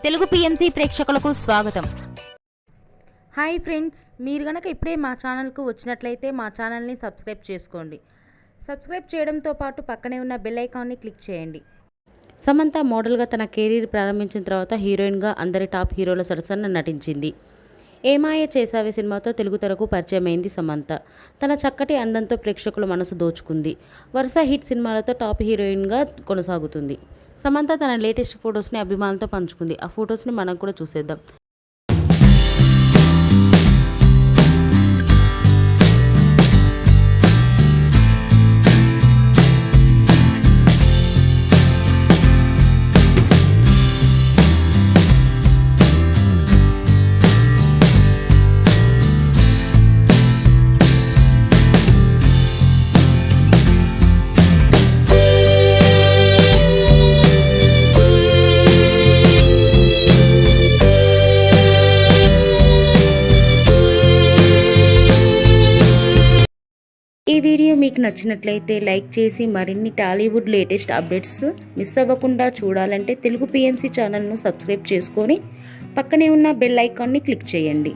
Telugu PMC ప్రేక్షకులకు స్వాగతం. Hi friends, మీరు గనక ఇప్పుడే మా ఛానల్కు వచ్చినట్లయితే మా ఛానల్ని సబ్స్క్రైబ్ చేసుకోండి. సబ్స్క్రైబ్ చేయడంతో పాటు పక్కనే ఉన్న బెల్ ఐకాన్ని క్లిక్ చేయండి. సమంత మోడల్గా తన కెరీర్ ప్రారంభించిన తర్వాత హీరోయిన్గా అందరి టాప్ హీరోల సరసన నటించింది. ఏమాయ చేసావే సినిమాతో తెలుగు తెరకు పరిచయమైంది సమంత. తన చక్కటి అందంతో ప్రేక్షకుల మనసు దోచుకుంది. వరుస హిట్ సినిమాలతో టాప్ హీరోయిన్గా కొనసాగుతుంది. సమంత తన లేటెస్ట్ ఫొటోస్ని అభిమానులతో పంచుకుంది. ఆ ఫొటోస్ని మనం కూడా చూసేద్దాం. ఈ వీడియో మీకు నచ్చినట్లయితే లైక్ చేసి మరిన్ని టాలీవుడ్ లేటెస్ట్ అప్డేట్స్ మిస్ అవ్వకుండా చూడాలంటే తెలుగు పిఎంసి ఛానల్ను సబ్స్క్రైబ్ చేసుకొని పక్కనే ఉన్న బెల్ ఐకాన్ని క్లిక్ చేయండి.